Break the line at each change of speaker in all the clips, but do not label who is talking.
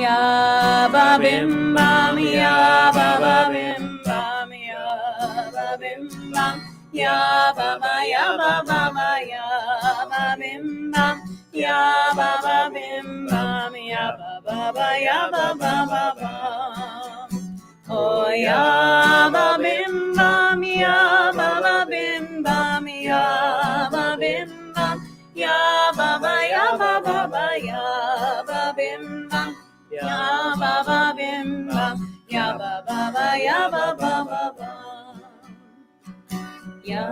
ya ba bim bam, ya ba ba bim bam, ya ba bim bam, ya ba ba ya ba ba ba ya ba bim bam, ya ba ba bim bam, ya ba ba ba ya ba ba ba ba. Oh ya ba bim bam, ya ba ba bim bam, ya ba bim bam, ya ba ba ya ba ba ba ya ba bim bam, ya ba ba bim bam, ya ba ba ba ya ba ba ba ba. Ya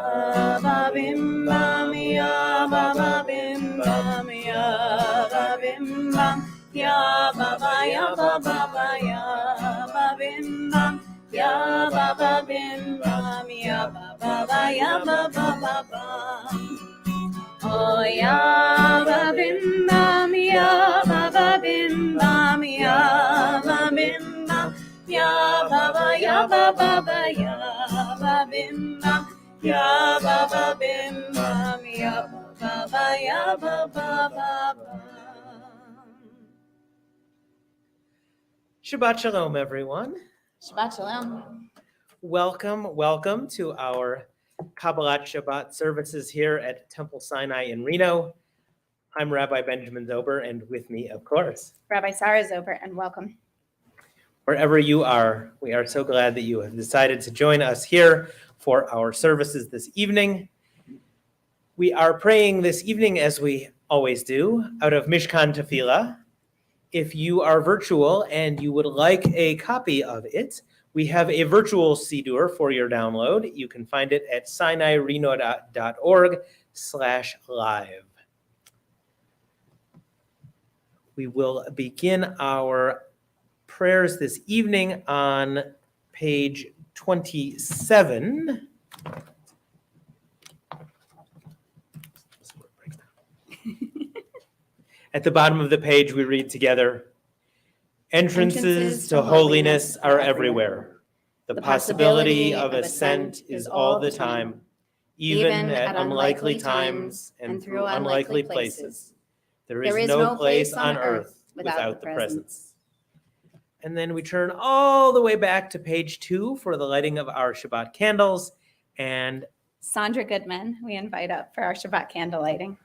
ba bim bam, ya ba ba bim bam, ya ba bim bam, ya ba ba ya ba ba ba ya ba bim bam, ya ba ba bim bam, ya ba ba ba ya ba ba ba ba. Oh ya ba bim bam, ya ba ba bim bam, ya ba bim bam, ya ba ba ya ba ba ba ya ba bim bam, ya ba ba bim bam, ya ba ba ya ba ba ba ba.
Shabbat Shalom, everyone.
Shabbat Shalom.
Welcome to our Kabbalat Shabbat services here at Temple Sinai in Reno. I'm Rabbi Benjamin Zober, and with me, of course,
Rabbi Sarah Zober, and welcome.
Wherever you are, we are so glad that you have decided to join us here for our services this evening. We are praying this evening, as we always do, out of Mishkan Tefillah. If you are virtual and you would like a copy of it, we have a virtual Siddur for your download. You can find it at sinaireno.org/live. We will begin our prayers this evening on page 27. At the bottom of the page, we read together, "Entrances to holiness are everywhere. The possibility of ascent is all the time, even at unlikely times and through unlikely places. There is no place on earth without the presence." And then we turn all the way back to page 2 for the lighting of our Shabbat candles. And
Sandra Goodman, we invite up for our Shabbat candle lighting.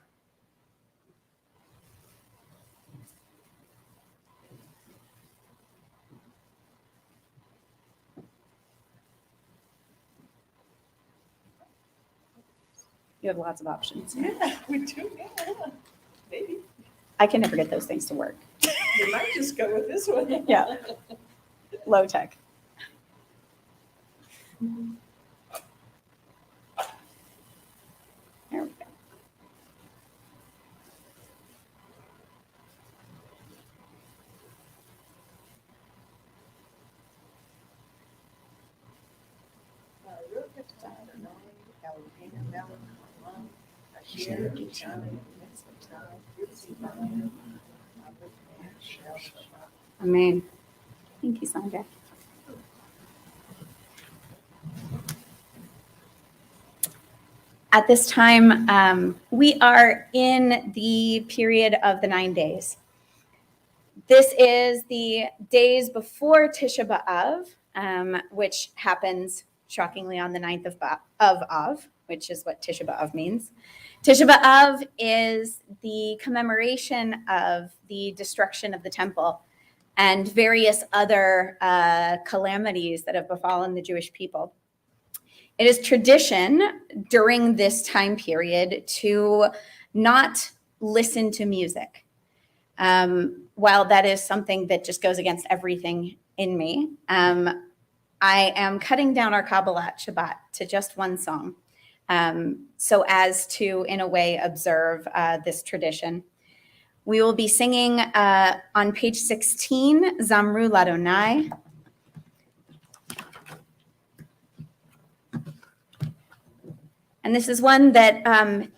You have lots of options.
Yeah, we do. Yeah, maybe.
I can never get those things to work.
We might just go with this one.
Yeah. Low tech. There we go. Amen. Thank you, Sandra. At this time, we are in the period of the 9 days. This is the days before Tisha B'Av, which happens shockingly on the 9th of Av, which is what Tisha B'Av means. Tisha B'Av is the commemoration of the destruction of the temple and various other calamities that have befallen the Jewish people. It is tradition during this time period to not listen to music. While that is something that just goes against everything in me, I am cutting down our Kabbalat Shabbat to just one song, so as to, in a way, observe this tradition. We will be singing on page 16, Zamru Ladonai. And this is one that,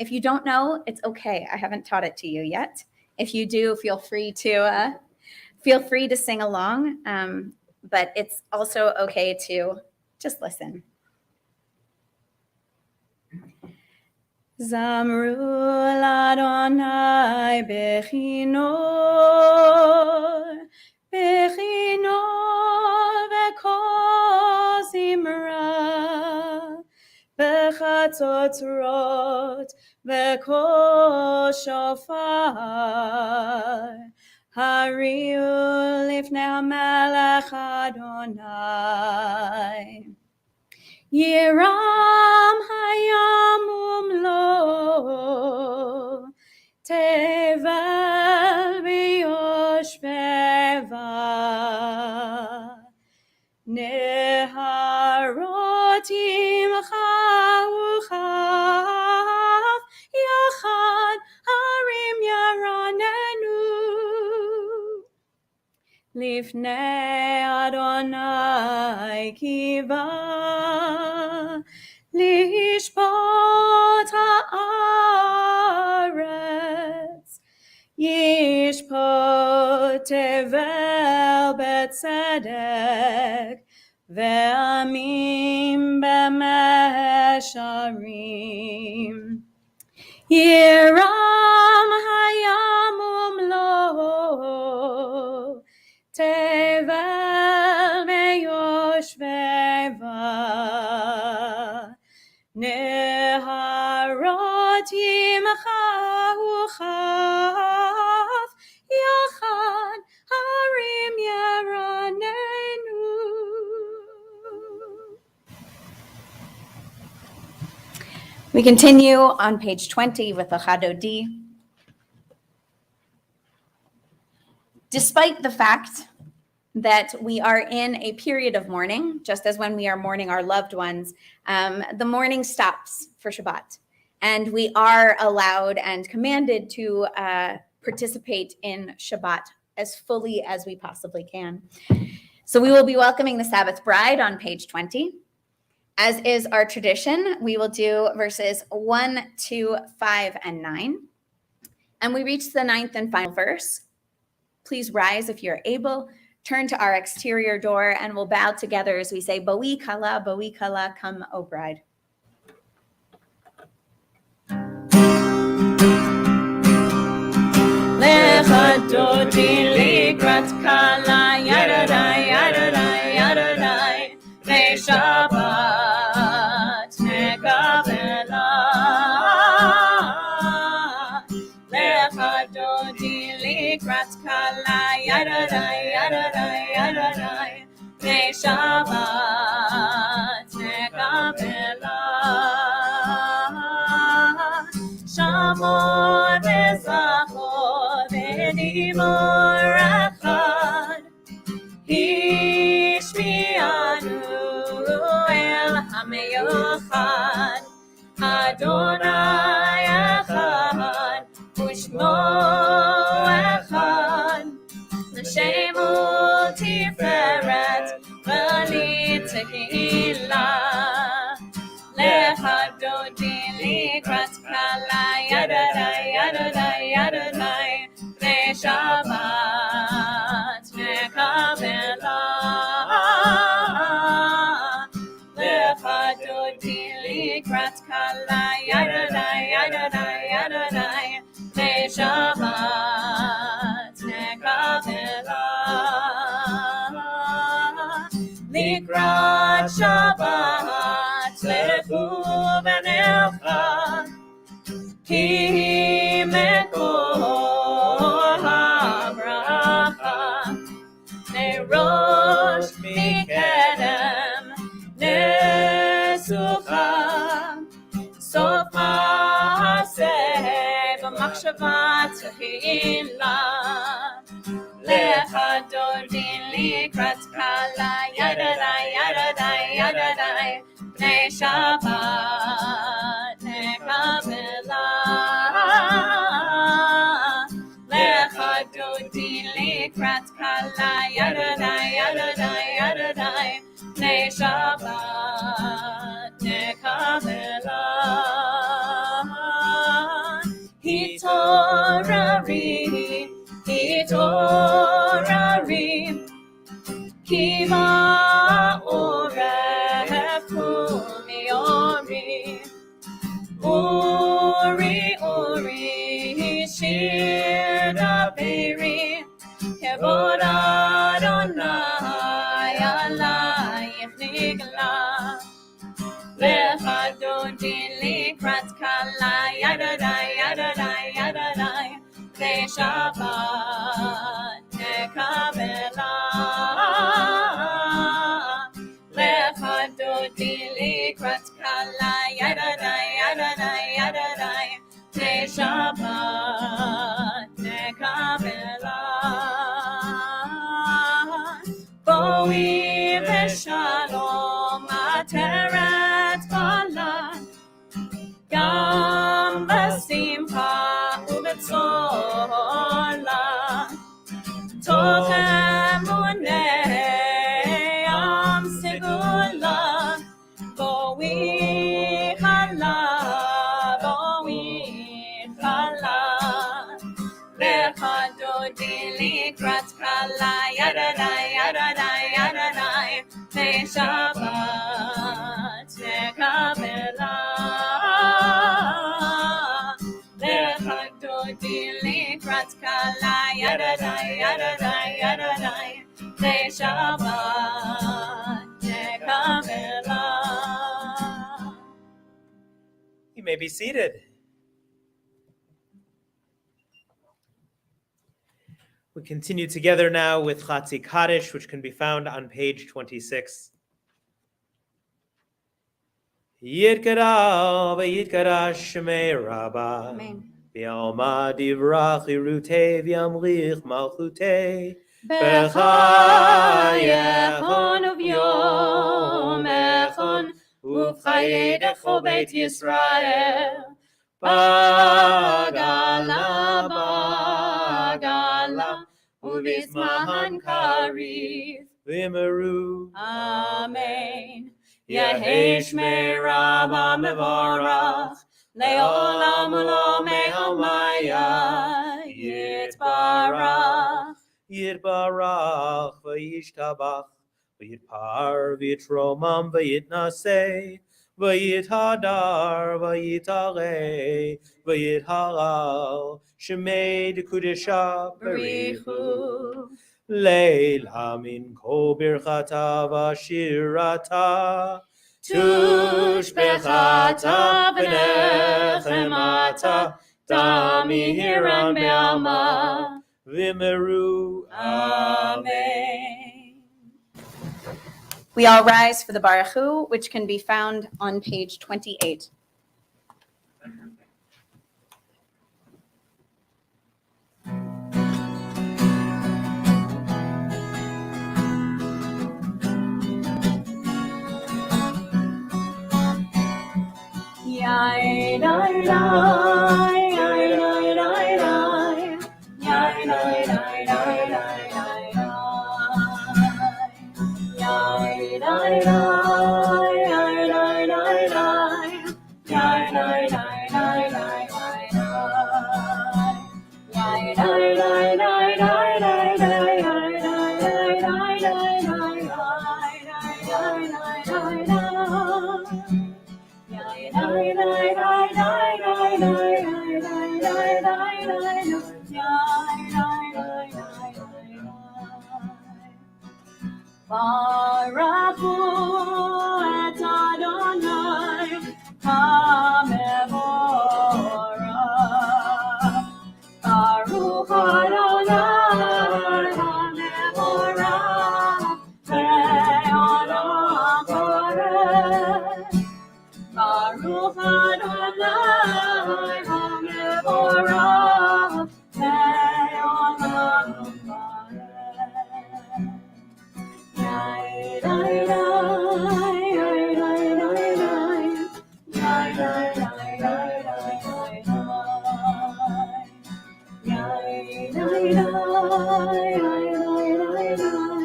if you don't know, it's okay. I haven't taught it to you yet. If you do, feel free to sing along. But it's also okay to just listen. Zamru Ladonai bechinor Bechino v'kozimra b'chatzotzrot v'kol shofar hariu lifnei hamelech Adonai Yiram hayam umlo tevel v'yoshveva neharot imcha uchav yachad harim yaronenu Lifnei Adonai kiva lishpot haaretz yishpot tevel betzedek ve'amim b'mesharim Yiram hayam umlo tevel meyoshveva neharot yimcha uchav yachad harim yaronenu. We continue on page 20 with the Chadodi. Despite the fact that we are in a period of mourning, just as when we are mourning our loved ones, the mourning stops for Shabbat. And we are allowed and commanded to participate in Shabbat as fully as we possibly can. So we will be welcoming the Sabbath bride on page 20. As is our tradition, we will do verses 1, 2, 5, and 9. And we reach the 9th and final verse. Please rise if you're able. Turn to our exterior door and we'll bow together as we say, Boi Kala, come, O bride. Lechadodi likrat kala, yadadai, yadadai, yadadai, Shabbat nekabela. Lechadodi likrat kala, yadadai, yadadai, yadadai, Shabbat nekabela. Shamor v'zachor v'dimor echad Hishmi'anu el ha'meyachad Adonai echad u'shmo echad L'shemu tiferet v'litzekila Lechadodi likrat kala yadadai, yadadai, yadadai Shabbat nekabela. Lechadodi likrat kala yadadai, yadadai, yadadai Shabbat nekabela. Likrat Shabbat lechu v'necha ki mekor habracha nerosh mikedem nesucha sof ma'aseh b'machshava tehila Lechadodi likrat kala yadadai, yadadai, yadadai Bnei Shabbat nekabela. Lechadodi likrat kala yadadai, yadadai, yadadai Bnei Shabbat nekabela. Hitorari Kiva oref kumiori Ori Shir Dabiri Kevod nigla. Lechadodin likrat kala yadadai yadadai yadadai. Shabbat nekabela. Lechadodin likrat kala yadadai yadadai yadadai. Shabbat nekabela. Boi v'shalom ateret balan. Gam b'simcha u'b'tzola. Tochem u'ne'am segula. Boi chala, boi chala. Lechadodin likrat kala yadadai yadadai yadadai. Shabbat nekabela. Lechadodin likrat kala yadadai yadadai yadadai. Shabbat nekabela.
You may be seated. We continue together now with Chatzi Cadish, which can be found on page 26. Yitkara v'yitkara shmei Rabbah.
Amen.
V'yalma divrach irutei v'yamlich malchutei.
B'chayechon uvyomechon uv'chayedecho beit Yisrael. Bagala, bagala, uvizman kariv.
V'yimeru.
Amen. Yehi shmei Rabbah mevorach, le'olam u'lo me'omaya, yitbarach.
Yitbarach v'yishtabach v'yitpar v'yitromam v'yitnaseh v'yithadar v'yitare v'yithalal shemei dekudesha berichu leila min kol birchata v'shirata tushbechata v'nechemata dami hiran be'alma Vimeru.
Amen. We all rise for the Baruch Hu, which can be found on page 28. Yai, dai, dai, yai, dai, dai, dai. Yai, dai, dai, dai, dai, dai, dai. Yai, dai, dai, yai, dai, dai, dai. Yai, dai, dai, dai, dai, dai, dai. Yai, dai, dai, dai, dai, dai, dai, yai, dai, dai, dai, dai, dai, dai, dai, dai, dai, Baruch Hu et Adonai HaMevorach. Baruch Adonai HaMevorach Le'olam Koreh. Baruch Adonai HaMevorach Le'olam Koreh. Yai, dai, dai, yai, dai, dai, dai. Yai, dai, dai, dai, dai, dai, dai. Yai, dai, dai, yai, dai, dai, dai.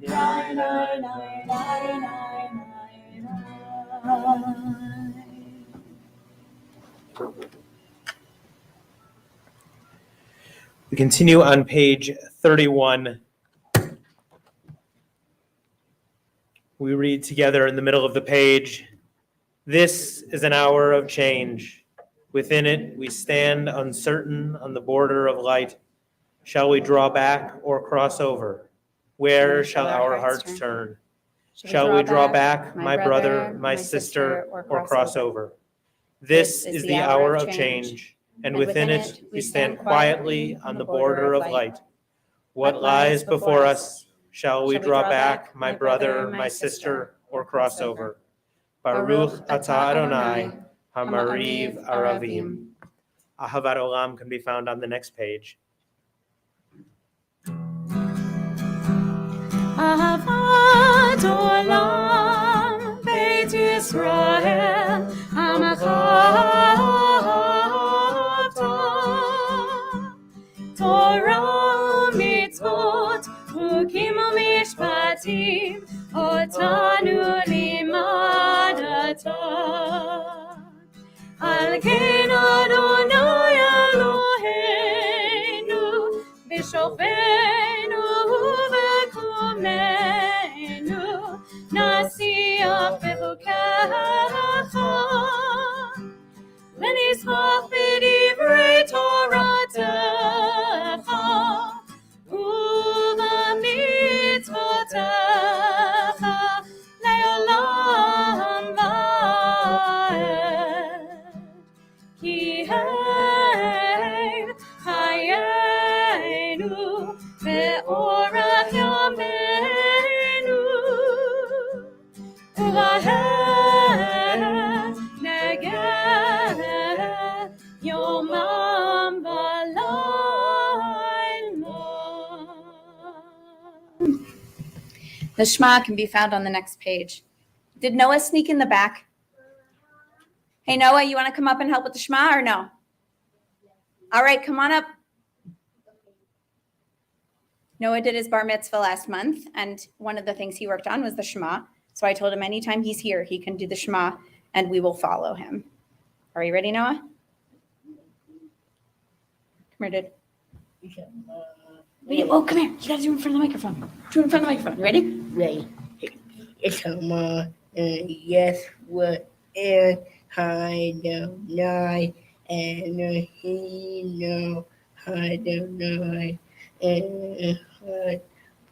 Yai, dai, dai, dai, dai, dai.
We continue on page 31. We read together in the middle of the page, "This is an hour of change. Within it, we stand uncertain on the border of light. Shall we draw back or cross over? Where shall our hearts turn? Shall we draw back, my brother, my sister, or cross over? This is the hour of change, and within it we stand quietly on the border of light. What lies before us? Shall we draw back, my brother, my sister, or cross over? Baruch atah Adonai, hamariv aravim. Ahavat Olam can be found on the next page.
Ahavat Olam, Beit Yisrael, Amahavta, Torah mitzvot, Chukim u'mishpatim, Otanu limadata. Al ken Adonai Eloheinu, b'shofenu u'b'kumenu, nasiach b'chukecha, v'nismach b'divrei Toratecha, u'b'mitzvotecha, le'olam va'ed. Ki hein chayenu ve'orach yameinu, u'lahem negeh yomam v'layla.
The Shema can be found on the next page. Did Noah sneak in the back? Hey, Noah, you want to come up and help with the Shema or no? All right, come on up. Noah did his bar mitzvah last month, and one of the things he worked on was the Shema. So I told him anytime he's here, he can do the Shema, and we will follow him. Are you ready, Noah? Come here, dude. Wait, oh, come here. You got to do it in front of the microphone. Do it in front of the microphone. Ready?
Right. It's yes, what and Adonai Elohim Adonai and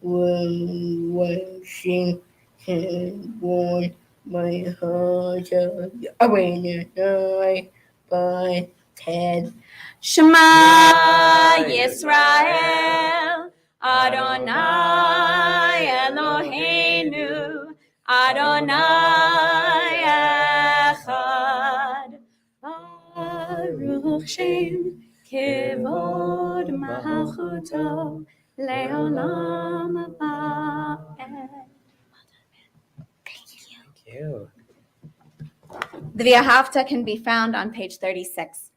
washing and born my heart Adonai by head.
Shema Yisrael, Adonai Eloheinu, Adonai Echad. Baruch Shem Kevod Malchuto Leolam Va'ed.
Thank you.
The V'ahavta can be found on page 36.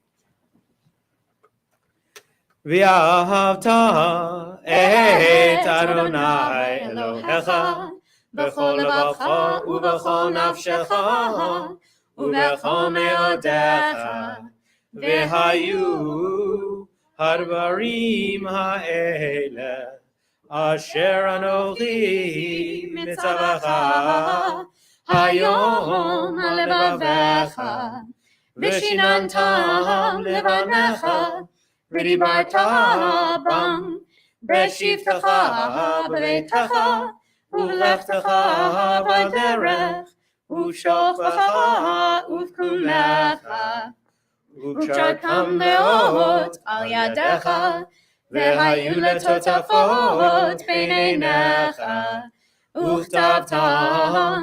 V'ahavta et Adonai Elohecha b'chol levacha u'b'chol nafshecha u'b'chol me'odecha v'hayu hadvarim ha'ele asher anochi mitzavacha hayom levavecha v'shinantam levanecha v'dibarta bam b'shivtecha b'beitecha u'lechtecha b'derech u'shofecha u'vkulecha u'kshartam leot al yadecha v'hayu letotafot b'neinecha u'chtavtam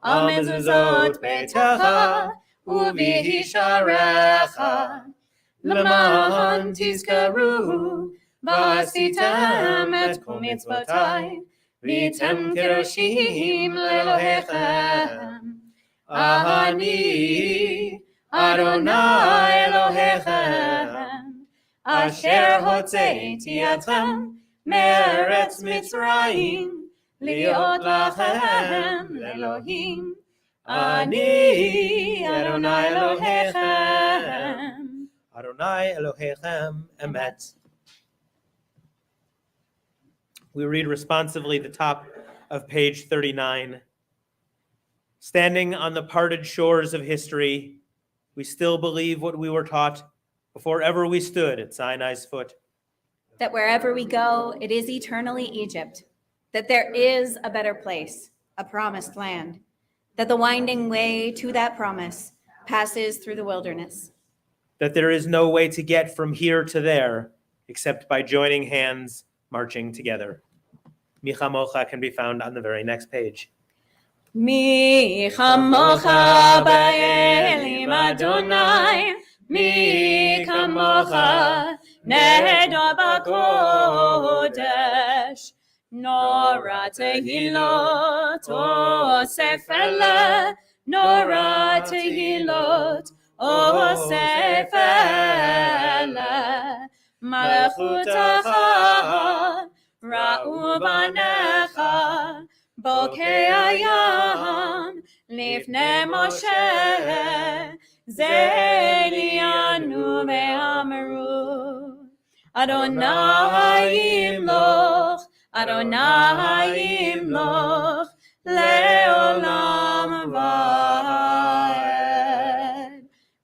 al mezuzot beitecha u'v'hisharecha L'man tizkaru v'asitem et kol mitzvotai v'yitem kedoshim le'Elohechem Ani Adonai Elohechem asher hotzeiti atem me'eretz Mitzrayim liot lachem Elohim Ani Adonai Elohechem Adonai Elohechem Emet. We read responsively the top of page 39. Standing on the parted shores of history, we still believe what we were taught before ever we stood at Sinai's foot.
That wherever we go, it is eternally Egypt. That there is a better place. a promised land, that the winding way to that promise passes through the wilderness.
That there is no way to get from here to there except by joining hands, marching together. Mi chamocha can be found on the very next page.
Mi chamocha ba'elim Adonai, mi kamocha nehedor b'kodesh, nora tehilot osef ele, nora tehilot osef ele, malchutacha ra'u banecha, בוקי הים לפני משה, זה עלינו ואמרו, אדוני ימלוך, אדוני ימלוך, לעולם ועד.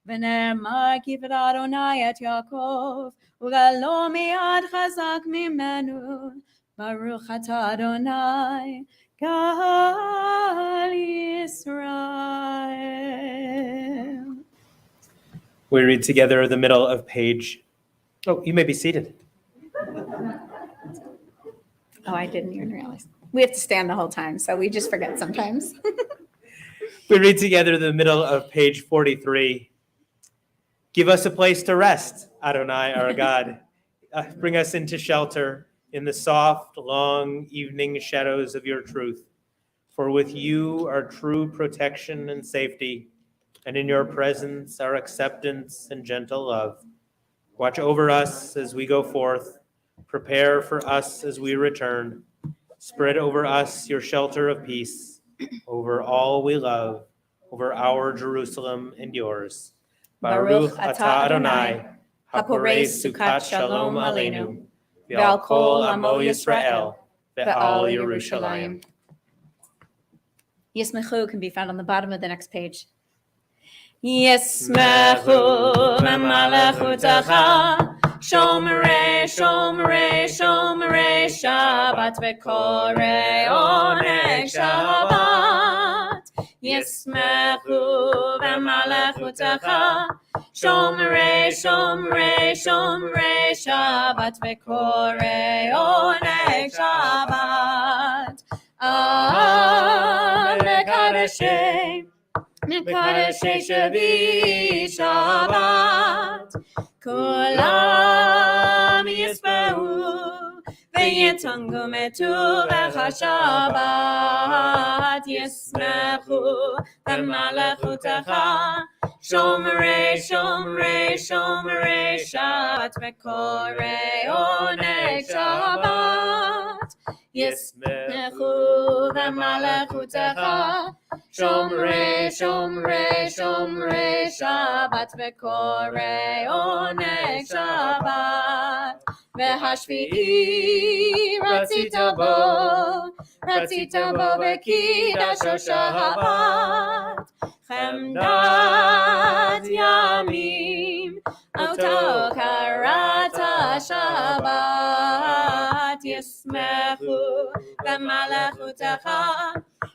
ונאמר כי בד אדוני את יעקב, וגלו מיד חזק ממנו, ברוך אתה אדוני, God Israel.
We read together the middle of page. Oh, you may be seated.
Oh, I didn't even realize. We have to stand the whole time, so we just forget sometimes.
We read together the middle of page 43. Give us a place to rest, Adonai, our God. Bring us into shelter in the soft, long evening shadows of your truth. For with you are true protection and safety, and in your presence are acceptance and gentle love. Watch over us as we go forth. Prepare for us as we return. Spread over us your shelter of peace, over all we love, over our Jerusalem and yours. Baruch atah Adonai, haporei sukat shalom aleinu. Ve'al kol amo Yisrael, ve'al Yerushalayim.
Yismechu can be found on the bottom of the next page.
Yismechu b'malachutecha, shomrei, shomrei, shomrei Shabbat, v'korei oneg Shabbat. Yismechu b'malachutecha, shomrei, shomrei, shomrei Shabbat, v'korei oneg Shabbat. Mekadeshei, Mekadeshei Shavi Shabbat, Kulam Yisbehu, Ve'yetangu metu lecha Shabbat, Yismechu b'malachutecha, Shomrei, shomrei, shomrei Shabbat, V'korei oneg Shabbat. Yismechu b'malachutecha, shomrei, shomrei, shomrei Shabbat, v'korei oneg Shabbat. V'hashvi'i ratzita bo v'kidasho Shabbat. Chemdat yamim, oto karata Shabbat. Yismechu b'malachutecha,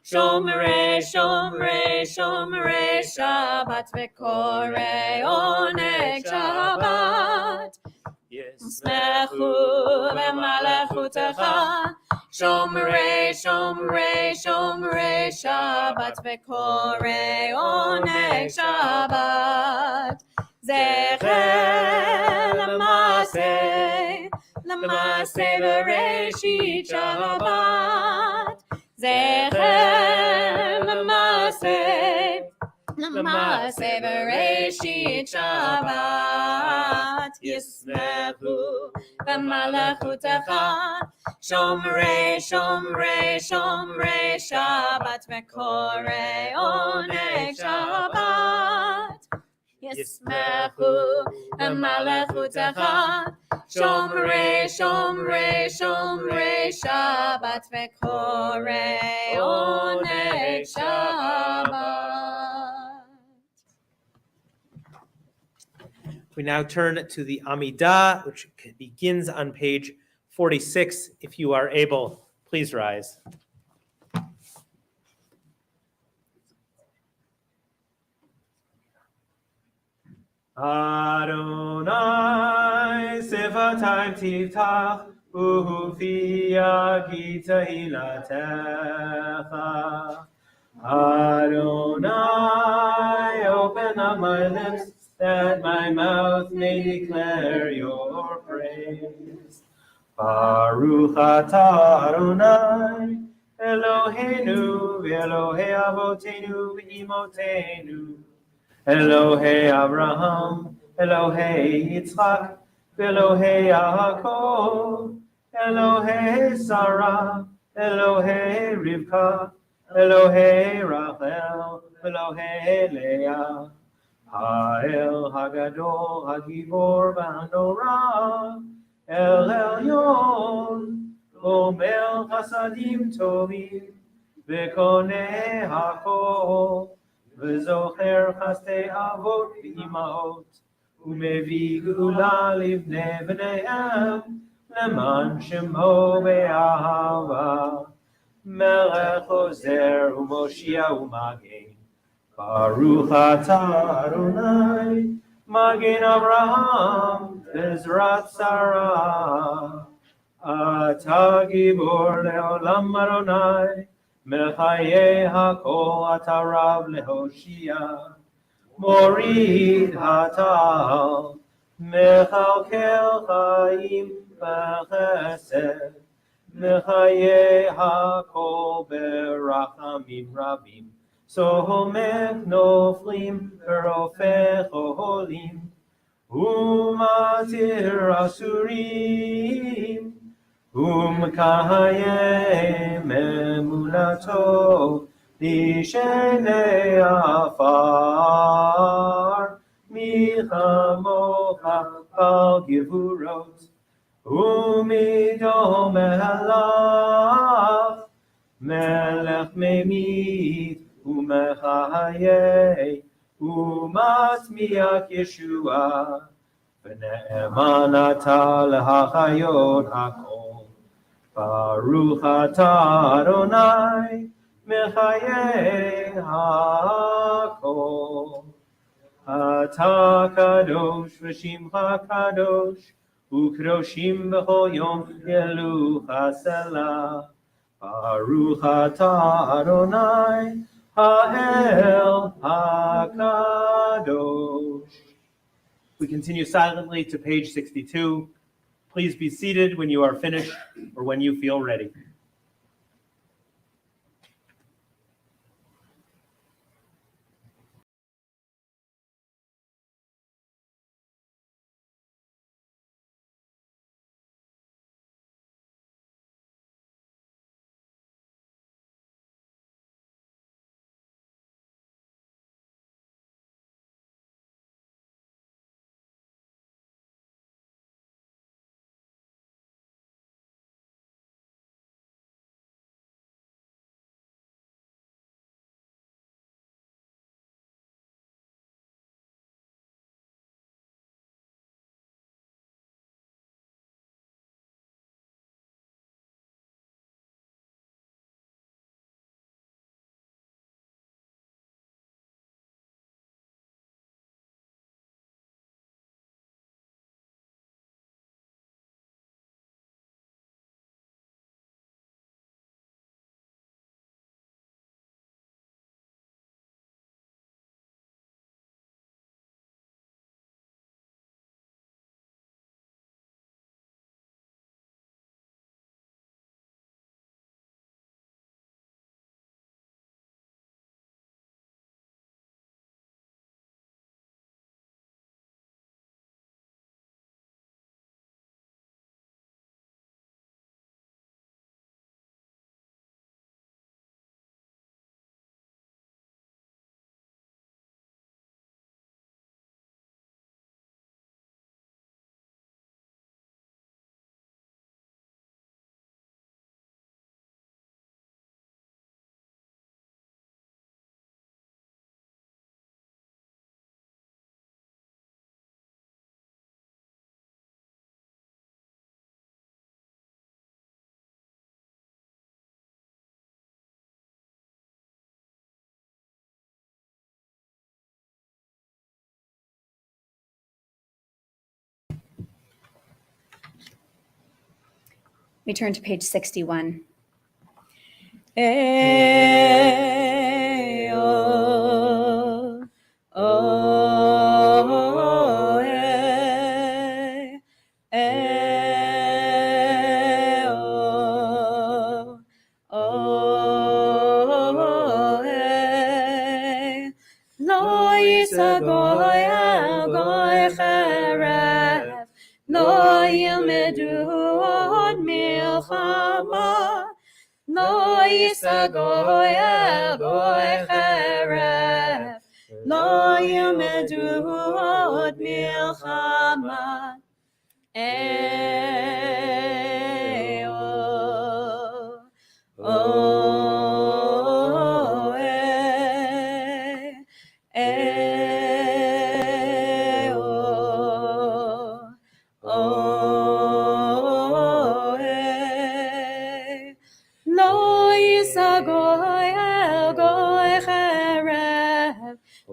shomrei, shomrei, shomrei Shabbat, v'korei oneg Shabbat. Yismechu b'malachutecha, shomrei, shomrei, shomrei Shabbat, v'korei oneg Shabbat. Zecher l'maseh, l'maseh b'reshit Shabbat. Zecher l'maseh, l'maseh b'reshit Shabbat. Yismechu b'malachutecha, shomrei, shomrei, shomrei Shabbat, v'korei oneg Shabbat. Yismechu b'malachutecha, shomrei, shomrei, shomrei Shabbat, v'korei oneg Shabbat.
We now turn to the Amidah, which begins on page 46. If you are able, please rise. Adonai Sivatayim Tiftach Ufia Gita Hilatecha. Adonai, open up my lips that my mouth may declare your praise. Baruch atah Adonai, Eloheinu, Elohei Avotenu, V'imotenu, Elohei Abraham, Elohei Yitzchak, Elohei Yaakov, Elohei Sarah, Elohei Rivka, Elohei Rachel, Elohei Leah, Ha'el Hagadol, Hagibor V'Hanorah, El Elyon, Gomel Chasadim Tovim, V'konei Hakol, V'zocher Chastei Avot V'Imaot, U'mevi Geula Livnei V'neihem, Leman Shemo Be'ahava, Melech Ozer U'Moshia U'Magen, Baruch atah Adonai, Magen Avraham, Bezrat Sarah, Atah Gibor Le'olam Adonai, Melchayei HaKol Atah Rav Lehoshia, Morid Hatal, Mechalkel Chaim B'Chesed, Mechayei HaKol Berachamim Rabim, Sohomech Noflim Verofech Oholim, Umatir Asurim, Umkayem Emunato, Lishenei Afar, Michamocha Al Givurot, Umidom Elach, Melech Memit, Umechayei, Umatmiach Yeshua, V'ne'eman atah lehachayot hakol. Baruch atah Adonai, Mechayei hakol. Atah kadosh v'shimcha kadosh, u'kadoshim b'chol yom yelucha selah. Baruch atah Adonai, ha'el hakadosh. We continue silently to page 62. Please be seated when you are finished or when you feel ready.
We turn to page 61.
לא ילמדו עוד מלחמה, לא יישא גוי אל גוי חרב, לא ילמדו עוד מלחמה.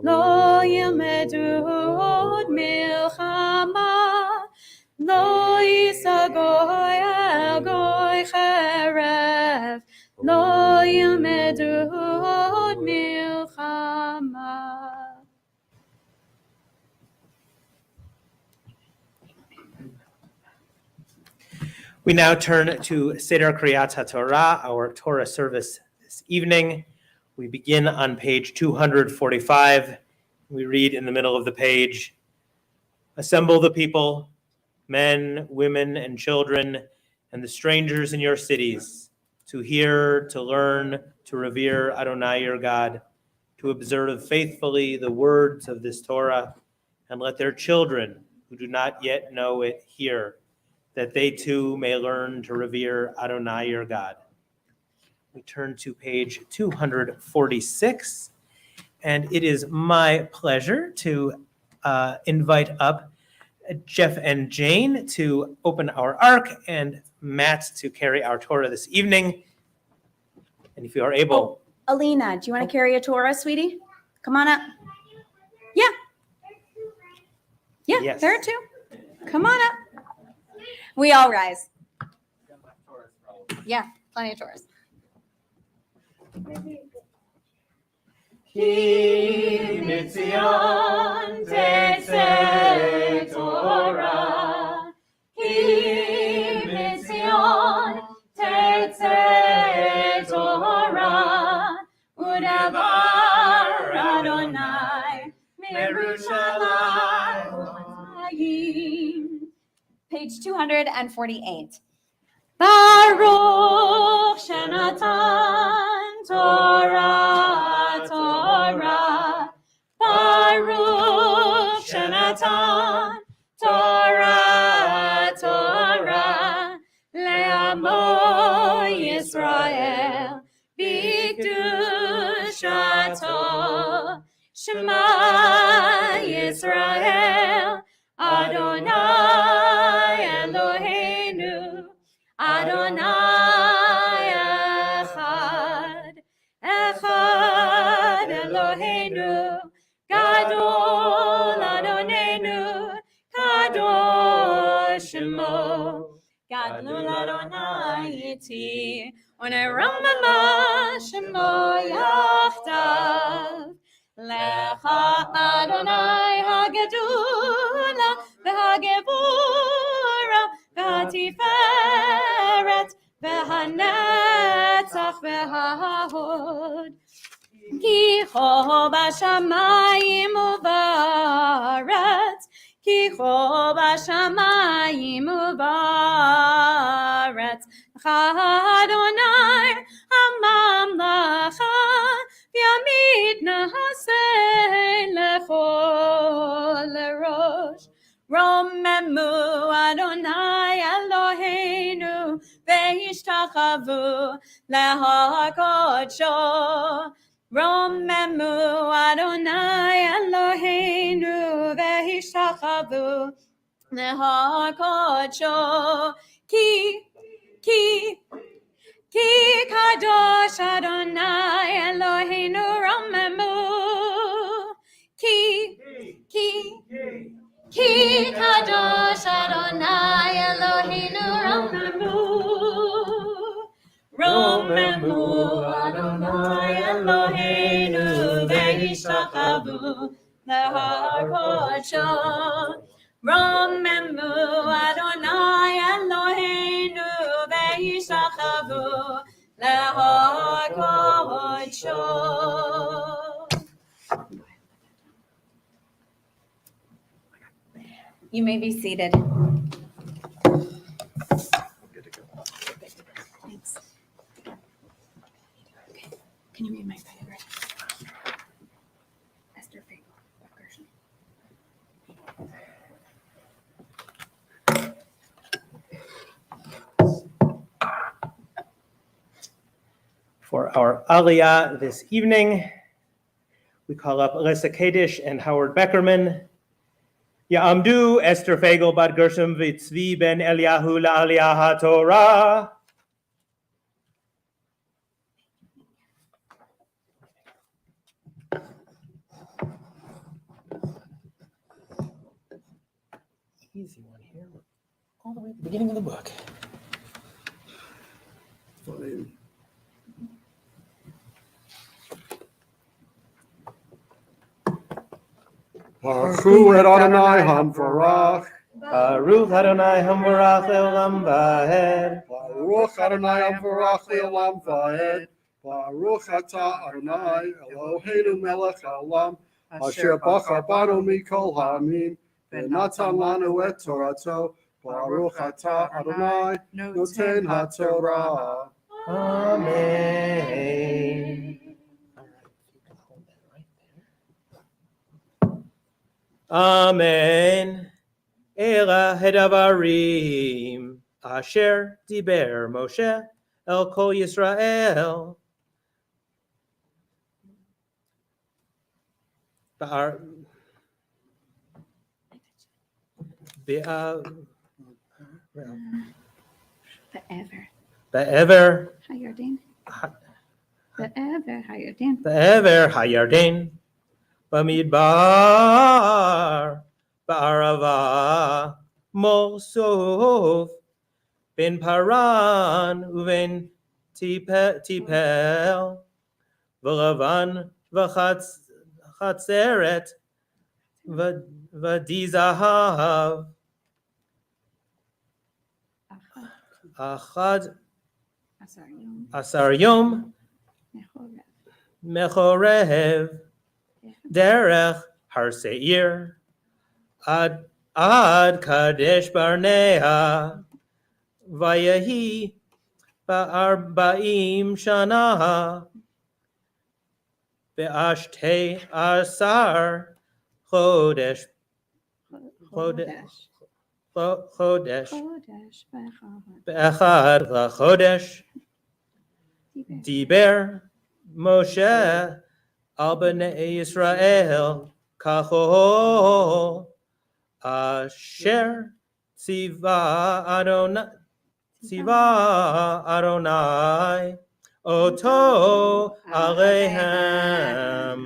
לא ילמדו עוד מלחמה, לא יישא גוי אל גוי חרב, לא ילמדו עוד מלחמה.
We now turn to Seder Kriyat HaTorah, our Torah service this evening. We begin on page 245. We read in the middle of the page, "Assemble the people, men, women, and children, and the strangers in your cities, to hear, to learn, to revere Adonai your God, to observe faithfully the words of this Torah, and let their children who do not yet know it hear, that they too may learn to revere Adonai your God." We turn to page 246, and it is my pleasure to invite up Jeff and Jane to open our ark and Matt to carry our Torah this evening. And if you are able.
Alina, do you want to carry a Torah, sweetie? Come on up. Yeah. Yeah,
Yes.
there too. Come on up. We all rise. Yeah, plenty of Torahs.
Ki mitzion tetzeh Torah, Ki mitzion tetzeh Torah, udavar Adonai merushalayim.
Page 248.
Baruch Shenatan Torah, Torah. Baruch Shenatan Torah, Torah. Le'amo Yisrael b'kedushato. Shema Yisrael Adonai Eloheinu, Adonai Echad, Echad Eloheinu, Gadol Adonenu, Kadosh Shemo, Gadol Adonai Iti, Uneromama Shemo Yachdav, Lecha Adonai Hagedula, V'Hagevura, V'Hatiferet, V'Hanetzach, V'Hahod. Ki ho b'shamayim u'ba'aretz, Ki ho b'shamayim u'ba'aretz, Adonai hamamlacha, V'yamid nahaseh lechol lerosh. Romemu Adonai Eloheinu, Ve'ishtachavu lehakodsho. Romemu Adonai Eloheinu, Ve'ishtachavu lehakodsho. Ki kadosh Adonai Eloheinu, Romemu. Ki kadosh Adonai Eloheinu, Romemu. ve'yishtachavu lehar kodsho. Romemu Adonai Eloheinu ve'yishtachavu lehar kodsho.
You may be seated. Thanks. Okay. Can you read my favorite? Esther Fagel, Beckerman.
For our Aliyah this evening, we call up Elissa Cadish and Howard Beckerman. Ya'amdu Esther Fagel bat Gershom v'Tzvi ben Eliyahu la'Aliyah HaTorah. Easy one here, all the way at the beginning of the book.
Baruch et Adonai Hamvarach.
Baruch Adonai Hamvarach le'olam va'ed.
Baruch Adonai Hamvarach le'olam va'ed. Baruch atah Adonai Eloheinu melech haolam asher bachar banu mikol ha'amim v'natan lanu et torato. Baruch atah Adonai noten haTorah.
Amen. All right, you can hold that right there. Amen. Ela hedavarim asher diber Moshe el kol Yisrael. Ba'ar
Forever.
Be'ever
Hayarden. Forever. Hayarden.
Be'ever hayarden bamidbar ba'arava mosov ben paran uven tipel v'lavan v'chatzeret v'dizahav achad asar yom mechorev derech har seir ad kadesh barnea vayahi ba'arba'im shana be'ashtei asar chodesh be'echad chodesh diber Moshe al bnei Yisrael kachol asher tziva Adonai oto alehem.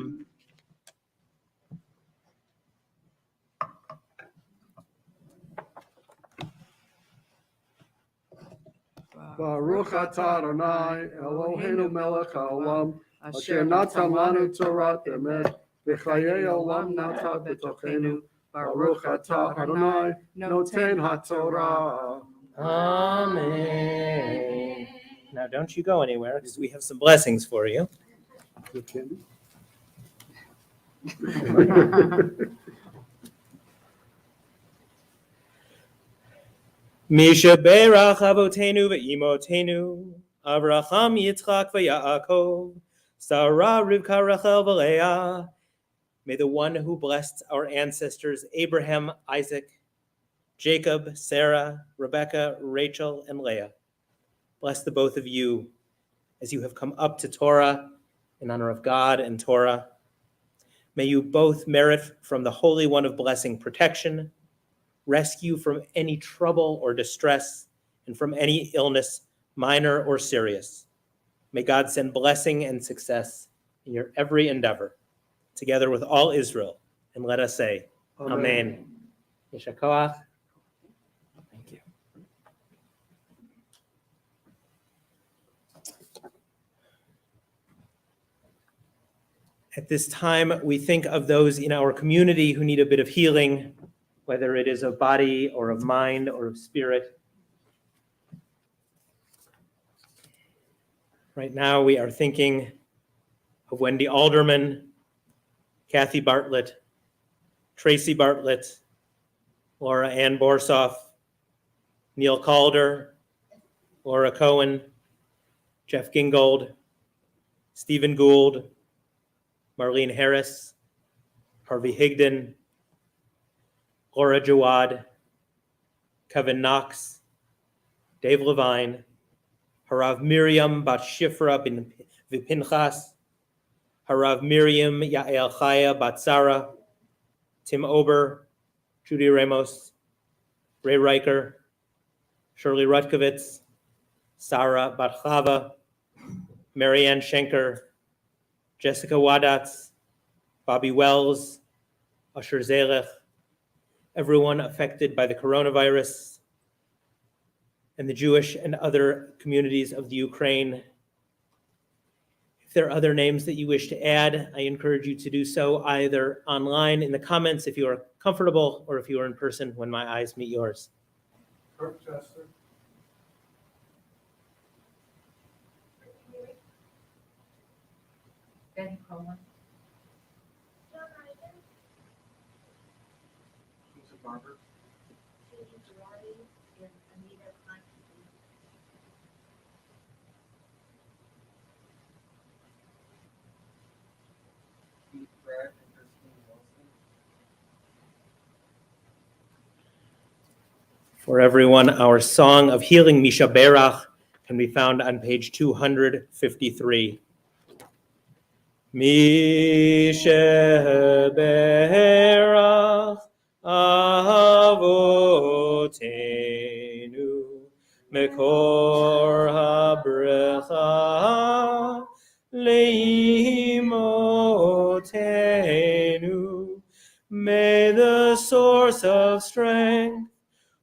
Baruch atah Adonai Eloheinu melech haolam asher natan lanu Torah emet v'chayei olam natan b'tochenu. Baruch atah Adonai noten haTorah.
Amen. Now don't you go anywhere because we have some blessings for you. Misha berach avotenu ve'imotenu Avraham Yitzchak ve'Yaakov Sarah Rivka Rachel v'Leah. May the one who blessed our ancestors Abraham, Isaac, Jacob, Sarah, Rebecca, Rachel, and Leah bless the both of you as you have come up to Torah in honor of God and Torah. May you both merit from the Holy One of Blessing protection, rescue from any trouble or distress, and from any illness, minor or serious. May God send blessing and success in your every endeavor, together with all Israel. And let us say, Amen. Yesha koach. Thank you. At this time, we think of those in our community who need a bit of healing, whether it is of body or of mind or of spirit. Right now, we are thinking of Wendy Alderman, Kathy Bartlett, Tracy Bartlett, Laura Ann Borsoff, Neil Calder, Laura Cohen, Jeff Gingold, Stephen Gould, Marlene Harris, Harvey Higdon, Laura Jawad, Kevin Knox, Dave Levine, Harav Miriam Bat Shifra bin Vipinchas, Harav Miriam Yael Chaya Bat Sarah, Tim Ober, Judy Ramos, Ray Riker, Shirley Rutkovitz, Sarah Bat Chava, Marianne Schenker, Jessica Wadatz, Bobby Wells, Usher Zelech, everyone affected by the coronavirus, and the Jewish and other communities of the Ukraine. If there are other names that you wish to add, I encourage you to do so either online in the comments if you are comfortable, or if you are in person when my eyes meet yours.
Kirk Chester.
Ben Cohen.
Lisa Barber. Keith Pratt and Christine Wilson.
For everyone, our song of healing, Misha Berach, can be found on page 253. Misha Berach Avotenu Mekor HaBrecha Leimotenu. May the source of strength,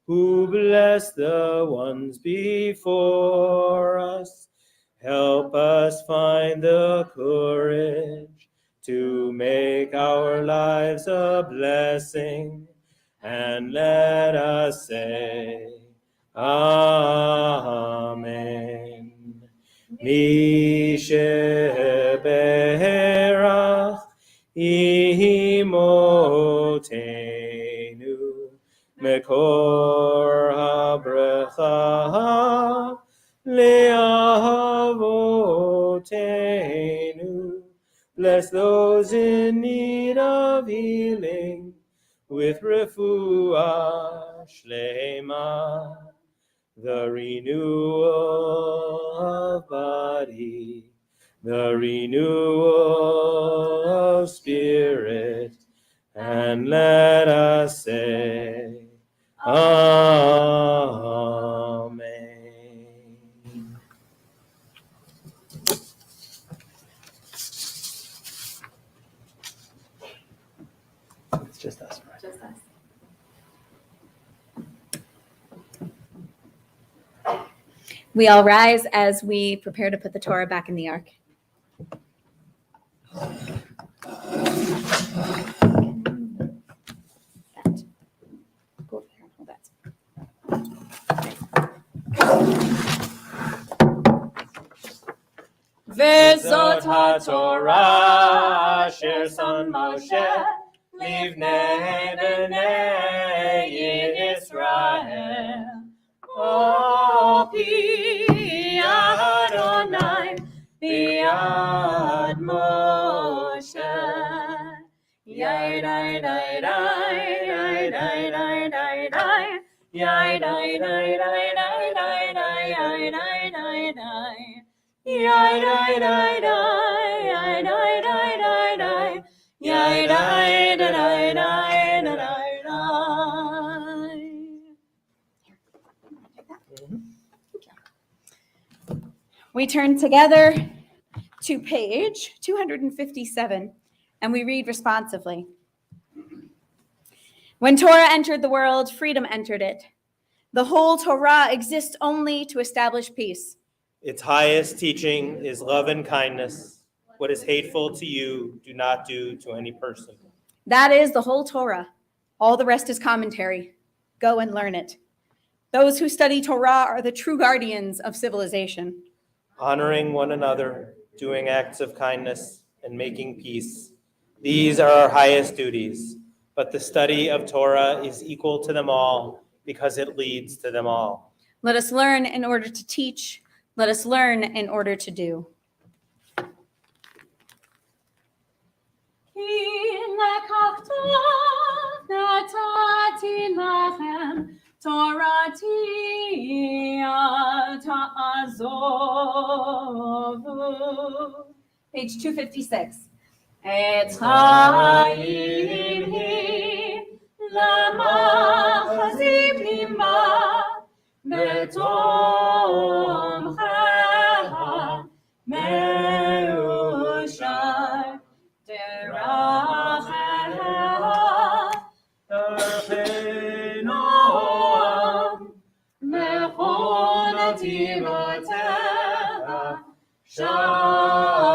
who bless the ones before us, help us find the courage to make our lives a blessing, and let us say, Amen. Misheberach imotenu Mekor HaBrecha Le'avotenu. Bless those in need of healing with refuah shlema, the renewal of body, the renewal of spirit, and let us say, Amen. It's just us, right?
Just us. We all rise as we prepare to put the Torah back in the ark. Go over there and hold that.
Vezot HaTorah asher son Moshe livnei bnei Yisrael. O pi Adonai biad Moshe. Yai dai dai dai dai dai dai dai dai. Yai dai dai dai dai dai dai dai dai dai dai. Yai dai dai dai yai dai dai dai dai. Yai dai dai dai dai dai dai.
We turn together to page 257, and we read responsively. When Torah entered the world, freedom entered it. The whole Torah exists only to establish peace.
Its highest teaching is love and kindness. What is hateful to you, do not do to any person.
That is the whole Torah. All the rest is commentary. Go and learn it. Those who study Torah are the true guardians of civilization.
Honoring one another, doing acts of kindness, and making peace. These are our highest duties, but the study of Torah is equal to them all because it leads to them all.
Let us learn in order to teach. Let us learn in order to do. Page 256.
עץ חיים היא למאחזים בה בתומכיה מאושר דרכיה נועם מכון עתירותיה שלום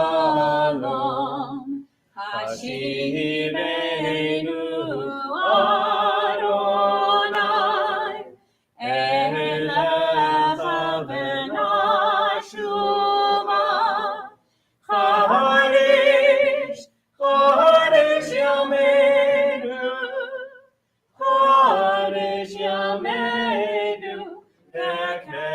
השיבנו אדוני אליך ונשובה חודש חודש ימינו חודש ימינו בקדם.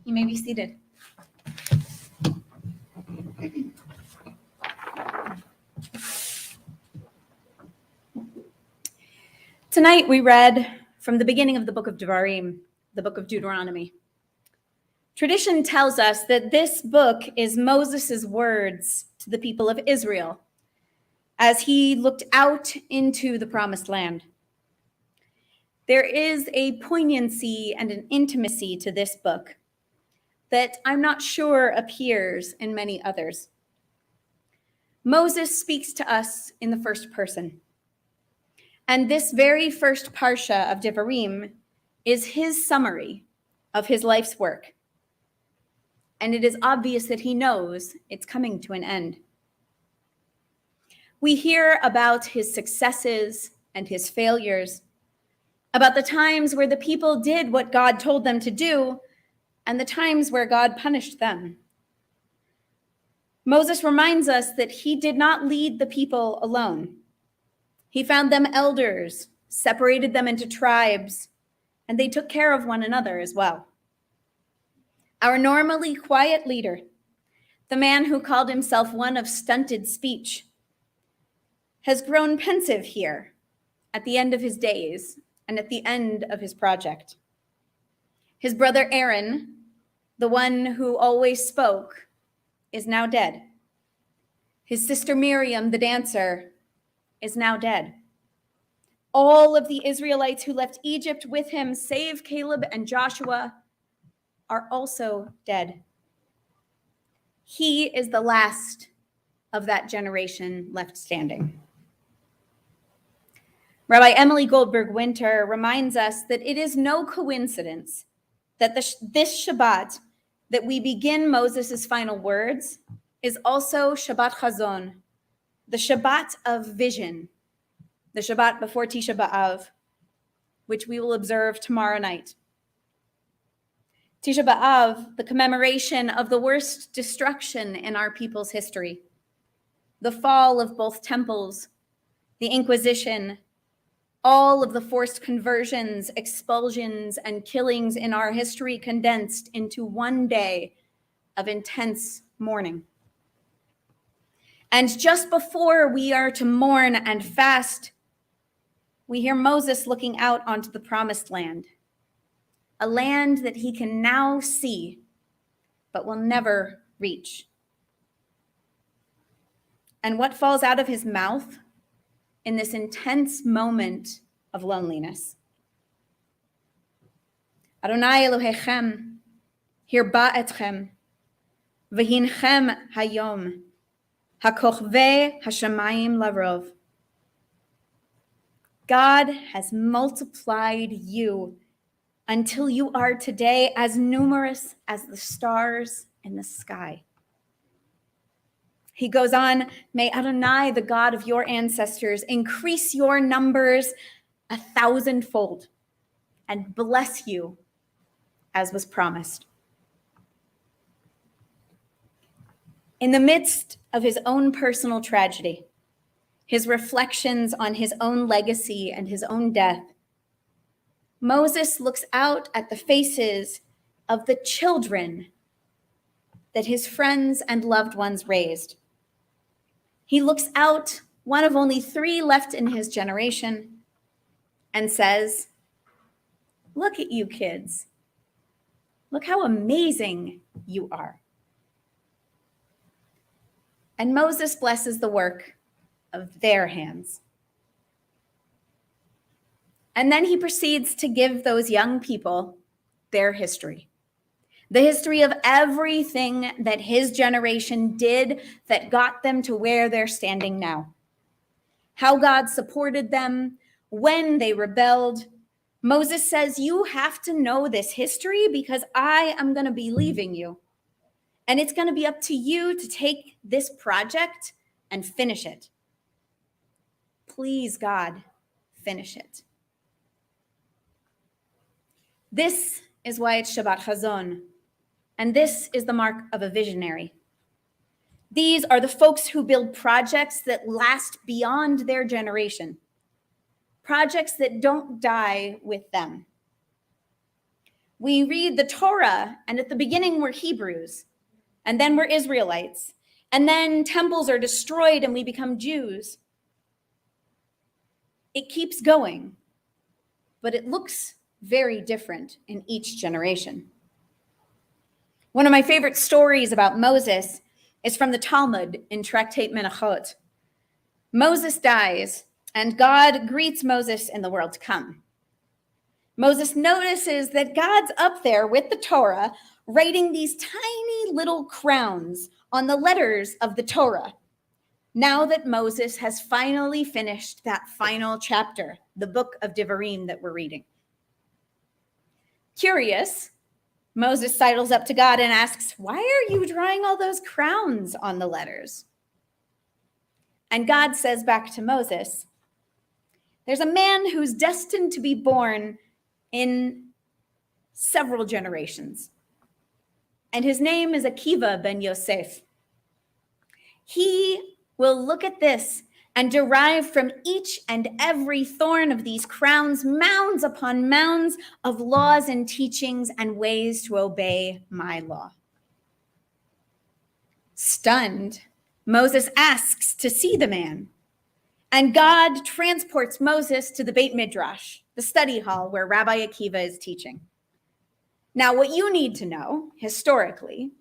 You may be seated. Tonight we read from the beginning of the book of Devarim, the book of Deuteronomy. Tradition tells us that this book is Moses' words to the people of Israel as he looked out into the promised land. There is a poignancy and an intimacy to this book that I'm not sure appears in many others. Moses speaks to us in the first person. And this very first parsha of Devarim is his summary of his life's work. And it is obvious that he knows it's coming to an end. We hear about his successes and his failures, about the times where the people did what God told them to do, and the times where God punished them. Moses reminds us that he did not lead the people alone. He found them elders, separated them into tribes, and they took care of one another as well. Our normally quiet leader, the man who called himself one of stunted speech, has grown pensive here at the end of his days and at the end of his project. His brother Aaron, the one who always spoke, is now dead. His sister Miriam, the dancer, is now dead. All of the Israelites who left Egypt with him, save Caleb and Joshua, are also dead. He is the last of that generation left standing. Rabbi Emily Goldberg Winter reminds us that it is no coincidence that this Shabbat that we begin Moses' final words is also Shabbat Chazon, the Shabbat of vision, the Shabbat before Tisha B'Av, which we will observe tomorrow night. Tisha B'Av, the commemoration of the worst destruction in our people's history, the fall of both temples, the Inquisition, all of the forced conversions, expulsions, and killings in our history condensed into one day of intense mourning. And just before we are to mourn and fast, we hear Moses looking out onto the promised land, a land that he can now see, but will never reach. And what falls out of his mouth in this intense moment of loneliness? Adonai Elohechem, hirba etchem, v'hinchem hayom, hakochvei hashamayim larov. God has multiplied you until you are today as numerous as the stars in the sky. He goes on, may Adonai, the God of your ancestors, increase your numbers 1,000-fold and bless you as was promised. In the midst of his own personal tragedy, his reflections on his own legacy and his own death, Moses looks out at the faces of the children that his friends and loved ones raised. He looks out, one of only 3 left in his generation, and says, look at you kids. Look how amazing you are. And Moses blesses the work of their hands. And then he proceeds to give those young people their history. The history of everything that his generation did that got them to where they're standing now. How God supported them when they rebelled. Moses says, you have to know this history because I am going to be leaving you. And it's going to be up to you to take this project and finish it. Please, God, finish it. This is why it's Shabbat Chazon. And this is the mark of a visionary. These are the folks who build projects that last beyond their generation. Projects that don't die with them. We read the Torah, and at the beginning we're Hebrews, and then we're Israelites, and then temples are destroyed and we become Jews. It keeps going, but it looks very different in each generation. One of my favorite stories about Moses is from the Talmud in Tractate Menachot. Moses dies, and God greets Moses in the world to come. Moses notices that God's up there with the Torah, writing these tiny little crowns on the letters of the Torah. Now that Moses has finally finished that final chapter, the book of Devarim that we're reading. Curious, Moses sidles up to God and asks, why are you drawing all those crowns on the letters? And God says back to Moses, there's a man who's destined to be born in several generations. And his name is Akiva ben Yosef. He will look at this and derive from each and every thorn of these crowns mounds upon mounds of laws and teachings and ways to obey my law. Stunned, Moses asks to see the man, and God transports Moses to the Beit Midrash, the study hall where Rabbi Akiva is teaching. Now, what you need to know, historically,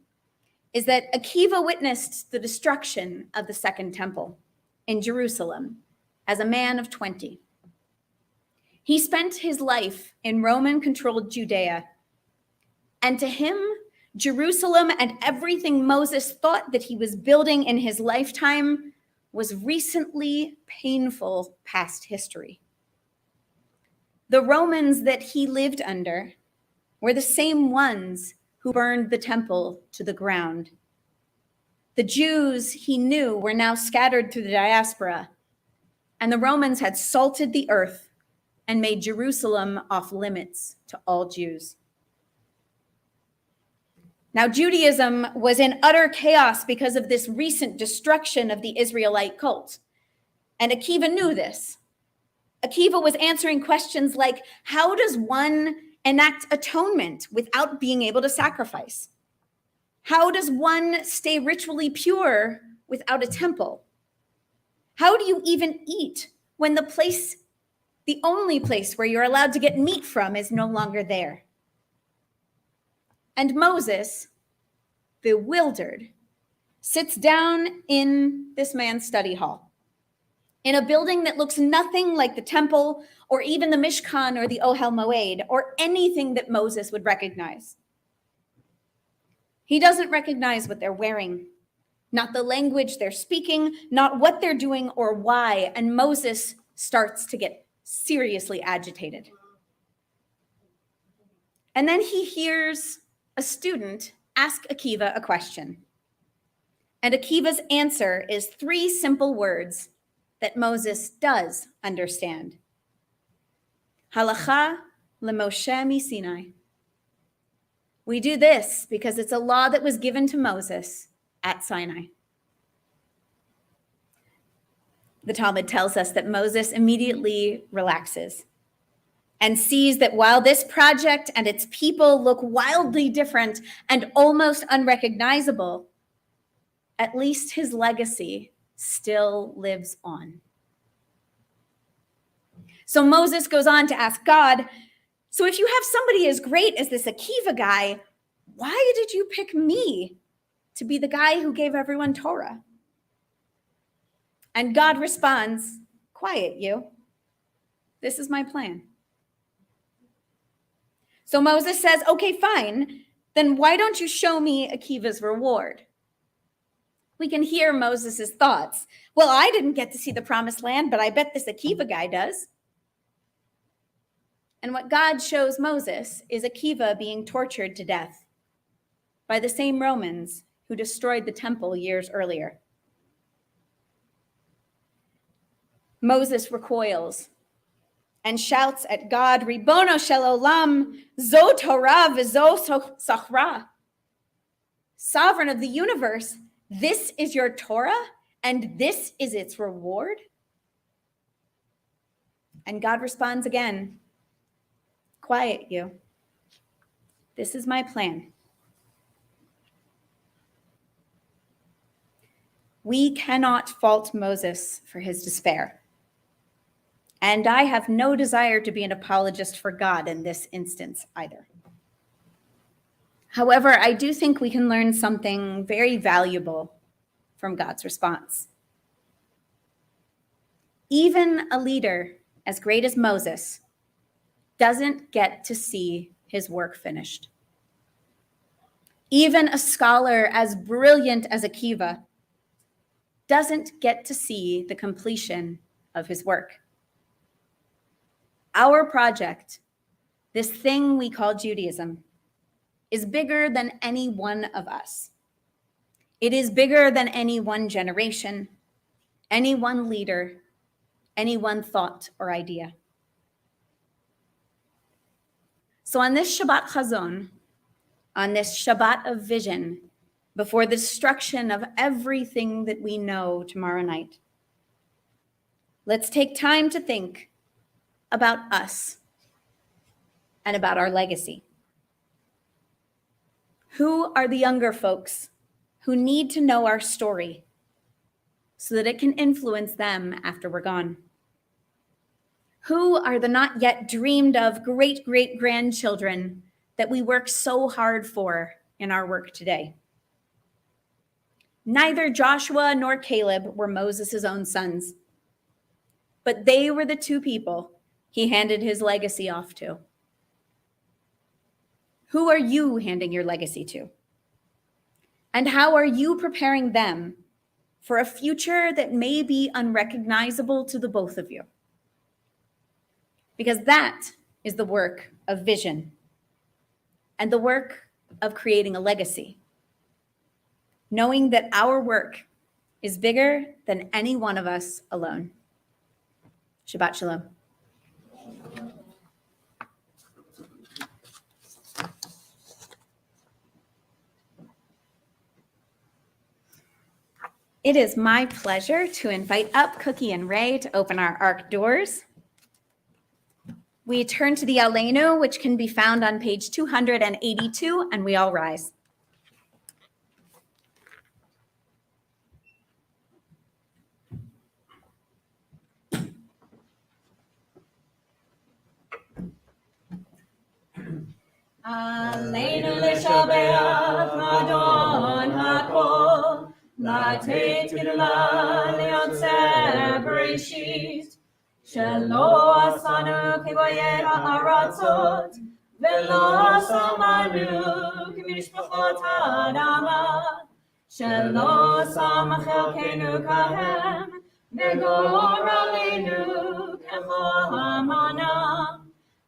is that Akiva witnessed the destruction of the Second Temple in Jerusalem as a man of 20. He spent his life in Roman-controlled Judea, and to him, Jerusalem and everything Moses thought that he was building in his lifetime was recently painful past history. The Romans that he lived under were the same ones who burned the temple to the ground. The Jews he knew were now scattered through the diaspora, and the Romans had salted the earth and made Jerusalem off limits to all Jews. Now, Judaism was in utter chaos because of this recent destruction of the Israelite cult. And Akiva knew this. Akiva was answering questions like, how does one enact atonement without being able to sacrifice? How does one stay ritually pure without a temple? How do you even eat when the only place where you're allowed to get meat from is no longer there? And Moses, bewildered, sits down in this man's study hall, in a building that looks nothing like the temple or even the Mishkan or the Ohel Moed or anything that Moses would recognize. He doesn't recognize what they're wearing, not the language they're speaking, not what they're doing or why, and Moses starts to get seriously agitated. And then he hears a student ask Akiva a question. And Akiva's answer is 3 simple words that Moses does understand. Halacha leMoshe miSinai. We do this because it's a law that was given to Moses at Sinai. The Talmud tells us that Moses immediately relaxes and sees that while this project and its people look wildly different and almost unrecognizable, at least his legacy still lives on. So Moses goes on to ask God, so if you have somebody as great as this Akiva guy, why did you pick me to be the guy who gave everyone Torah? And God responds, quiet you. This is my plan. So Moses says, okay, fine. Then why don't you show me Akiva's reward? We can hear Moses' thoughts. Well, I didn't get to see the promised land, but I bet this Akiva guy does. And what God shows Moses is Akiva being tortured to death by the same Romans who destroyed the temple years earlier. Moses recoils and shouts at God, Ribono shel olam, zo Torah v'zo sachra. Sovereign of the universe, this is your Torah and this is its reward? And God responds again, quiet you. This is my plan. We cannot fault Moses for his despair. And I have no desire to be an apologist for God in this instance either. However, I do think we can learn something very valuable from God's response. Even a leader as great as Moses doesn't get to see his work finished. Even a scholar as brilliant as Akiva doesn't get to see the completion of his work. Our project, this thing we call Judaism, is bigger than any one of us. It is bigger than any one generation, any one leader, any one thought or idea. So on this Shabbat Chazon, on this Shabbat of vision, before the destruction of everything that we know tomorrow night, let's take time to think about us and about our legacy. Who are the younger folks who need to know our story so that it can influence them after we're gone? Who are the not yet dreamed of great-great-grandchildren that we work so hard for in our work today? Neither Joshua nor Caleb were Moses' own sons, but they were the 2 people he handed his legacy off to. Who are you handing your legacy to? And how are you preparing them for a future that may be unrecognizable to the both of you? Because that is the work of vision and the work of creating a legacy. Knowing that our work is bigger than any one of us alone. Shabbat Shalom. It is my pleasure to invite up Cookie and Ray to open our Ark doors. We turn to the Aleinu, which can be found on page 282, and we all rise.
Aleinu l'shabeach Adon hakol, לתת תפילה ליוצר בראשית, שלא עשנו כגויי הארצות, ולא שמנו כמשפחות האדמה, שלא שם חלקנו כהם, וגורלנו ככל המנה.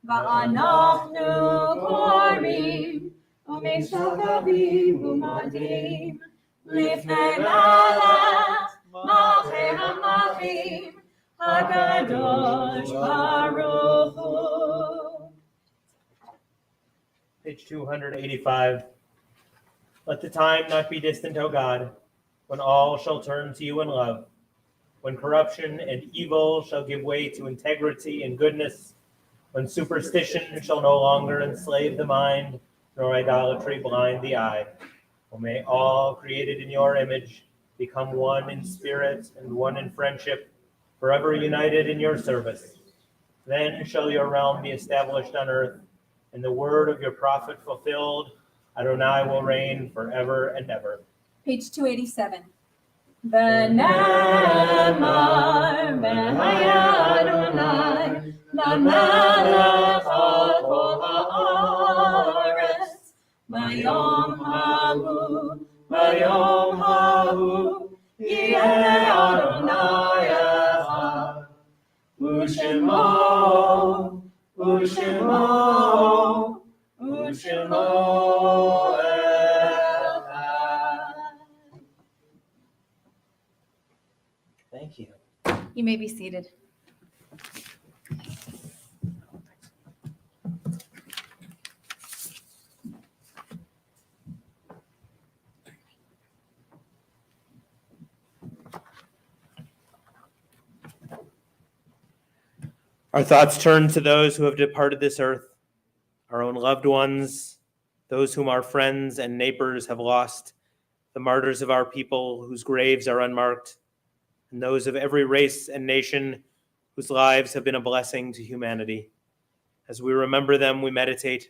ואנחנו קוראים ומשתחווים ומודים לפני מלך מלכי המלכים הקדוש ברוך הוא.
Page 285. Let the time not be distant, O God, when all shall turn to you in love, when corruption and evil shall give way to integrity and goodness, when superstition shall no longer enslave the mind, nor idolatry blind the eye. O may all created in your image become one in spirit and one in friendship, forever united in your service. Then shall your realm be established on earth, and the word of your prophet fulfilled. Adonai will reign forever and ever.
Page 287. ונאמר והיה אדוני למלך על כל הארץ ביום ההוא יהיה אדוני אחד ושמו
Thank you.
You may be seated.
Our thoughts turn to those who have departed this earth, our own loved ones, those whom our friends and neighbors have lost, the martyrs of our people whose graves are unmarked, and those of every race and nation whose lives have been a blessing to humanity. As we remember them, we meditate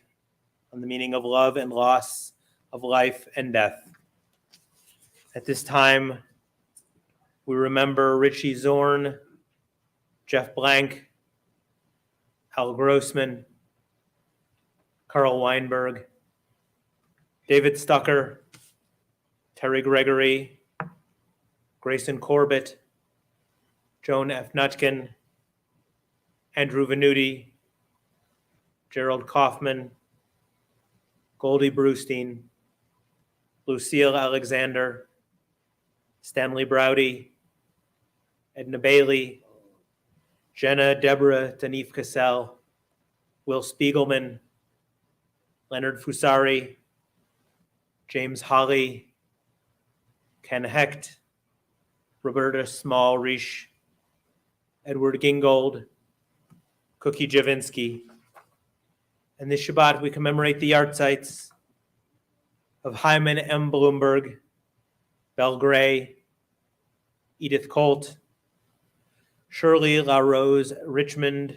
on the meaning of love and loss, of life and death. At this time, we remember Richie Zorn, Jeff Blank, Al Grossman, Carl Weinberg, David Stucker, Terry Gregory, Grayson Corbett, Joan F. Nutkin, Andrew Venuti, Gerald Kaufman, Goldie Brewstein, Lucille Alexander, Stanley Browdy, Edna Bailey, Jenna Deborah Tanif Cassell, Will Spiegelman, Leonard Fusari, James Holly, Ken Hecht, Roberta Small-Reish, Edward Gingold, Cookie Javinsky. And this Shabbat, we commemorate the yahrzeits of Hyman M. Bloomberg, Belle Gray, Edith Colt, Shirley LaRose Richmond,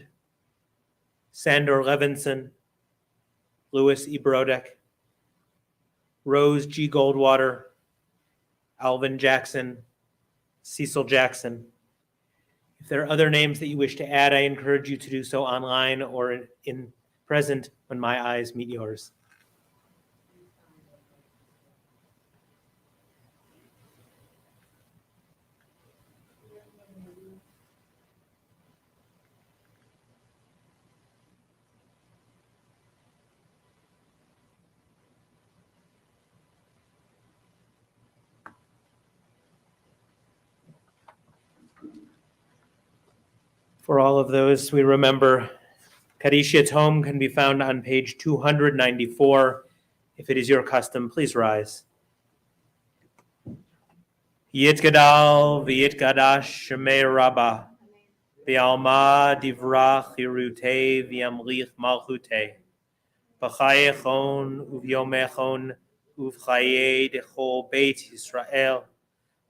Sandor Levinson, Louis E. Brodek, Rose G. Goldwater, Alvin Jackson, Cecil Jackson. If there are other names that you wish to add, I encourage you to do so online or in present when my eyes meet yours. For all of those, we remember Cadish Yatom can be found on page 294. If it is your custom, please rise. Yitgadal v'yitgadash shemei Rabbah v'alma divrach hirutei v'yamlich malchutei b'chayechon uvyomechon uv'chayei dechol beit Yisrael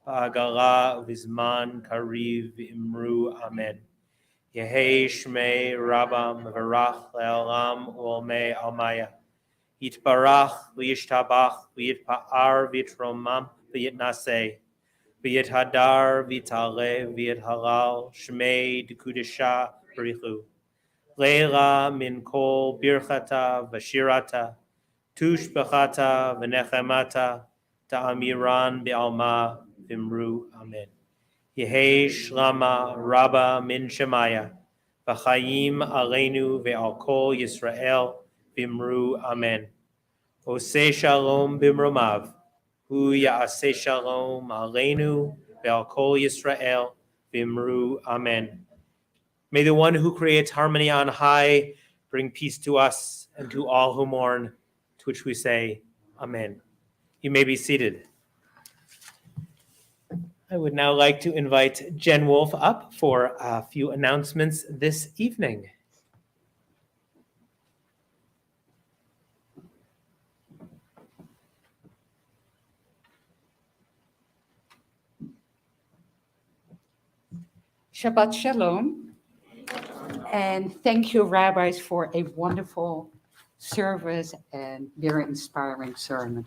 ba'agala v'zman kariv v'imru amen. Yehei Shmei Rabbah Mevarach Le'olam U'olmei Almaya Yitbarach V'yishtabach V'yitpa'ar V'yitromam V'yitnaseh V'yithadar V'yitale V'yithalal Shmei D'Kudisha B'richu Leila Min Kol Birchata V'shirata Tush B'chata V'nechemata Ta'amiran B'alma V'imru Amen. Yehei Shlama Rabba Min Shemaya, v'chaim aleinu ve'al kol Yisrael v'imru amen. Oseh shalom bimromav, hu ya'aseh shalom aleinu ve'al kol Yisrael v'imru amen. May the one who creates harmony on high bring peace to us and to all who mourn, to which we say, Amen. You may be seated. I would now like to invite Jen Wulf up for a few announcements this evening.
Shabbat Shalom, and thank you, rabbis, for a wonderful service and very inspiring sermon.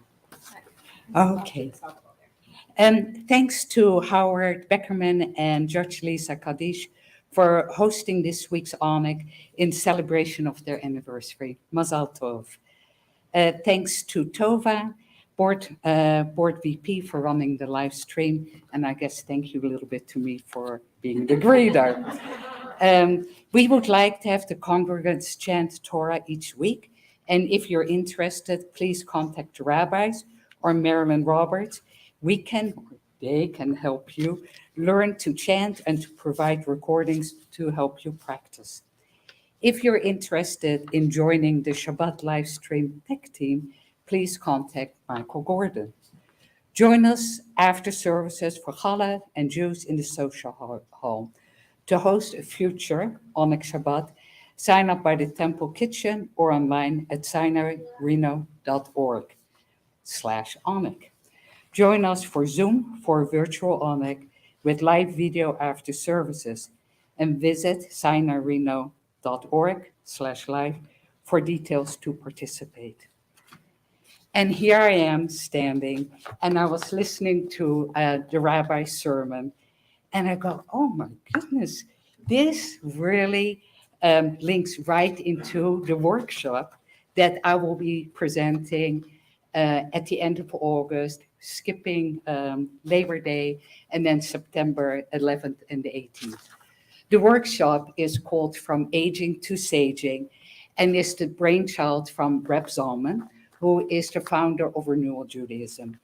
Okay. And thanks to Howard Beckerman and Judge Elissa Cadish for hosting this week's Oneg in celebration of their anniversary. Mazal Tov. Thanks to Tova, board VP, for running the live stream, and I guess thank you a little bit to me for being the greeter. We would like to have the congregants chant Torah each week, and if you're interested, please contact the rabbis or Marilyn Roberts. They can help you learn to chant and to provide recordings to help you practice. If you're interested in joining the Shabbat live stream tech team, please contact Michael Gordon. Join us after services for challah and juice in the social hall. To host a future Oneg Shabbat, sign up by the Temple Kitchen or online at sinai-reno.org/Oneg. Join us for Zoom for virtual Oneg with live video after services, and visit sinai-reno.org/live for details to participate. And here I am standing, and I was listening to the rabbi's sermon, and I go, oh my goodness, this really links right into the workshop that I will be presenting at the end of August, skipping Labor Day, and then September 11th and the 18th. The workshop is called From Aging to Saging, and is the brainchild from Reb Zalman, who is the founder of Renewal Judaism.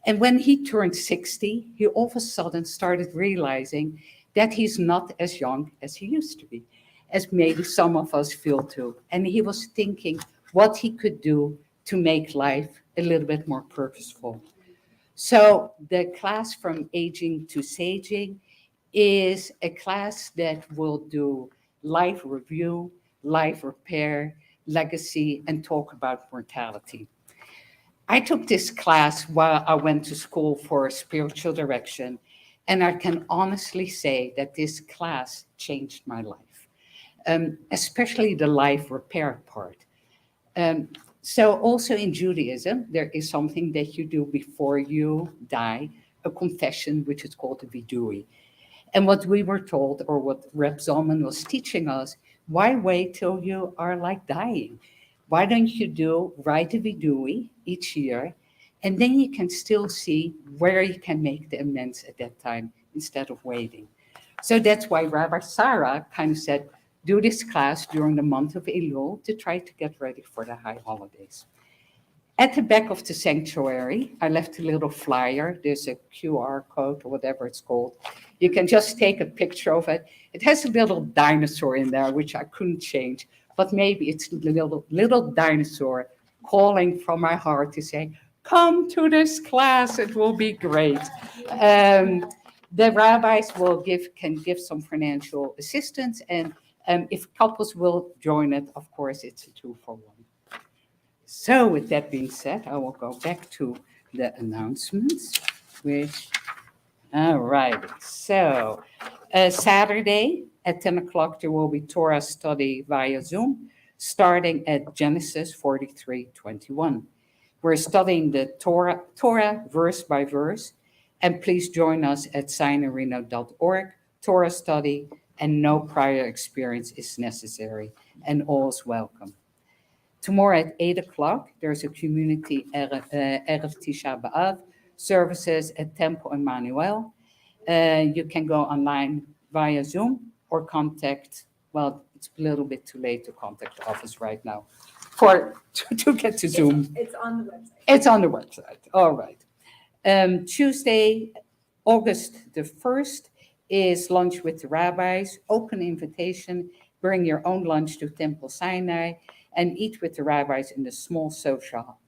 And when he turned 60, he all of a sudden started realizing that he's not as young as he used to be, as maybe some of us feel too. And he was thinking what he could do to make life a little bit more purposeful. So the class From Aging to Saging is a class that will do life review, life repair, legacy, and talk about mortality. I took this class while I went to school for spiritual direction, and I can honestly say that this class changed my life, especially the life repair part. So also in Judaism, there is something that you do before you die, a confession, which is called a vidui. And what we were told, or what Reb Zalman was teaching us, why wait till you are like dying? Why don't you write a vidui each year, and then you can still see where you can make the amends at that time instead of waiting. So that's why Rabbi Sarah kind of said, do this class during the month of Elul to try to get ready for the high holidays. At the back of the sanctuary, I left a little flyer. There's a QR code or whatever it's called. You can just take a picture of it. It has a little dinosaur in there, which I couldn't change, but maybe it's a little dinosaur calling from my heart to say, come to this class, it will be great. The rabbis can give some financial assistance, and if couples will join it, of course, it's a 2-for-1. So with that being said, I will go back to the announcements, all right. So Saturday at 10 o'clock, there will be Torah study via Zoom, starting at Genesis 43:21. We're studying the Torah verse by verse, and please join us at sinai-reno.org, Torah study, and no prior experience is necessary, and all is welcome. Tomorrow at 8 o'clock, there's a community Erev Tisha B'Av services at Temple Emmanuel. You can go online via Zoom or contact Well, it's a little bit too late to contact the office right now to get to Zoom.
It's on the website.
It's on the website. All right. Tuesday, August the 1st is lunch with the rabbis, open invitation. Bring your own lunch to Temple Sinai and eat with the rabbis in the small social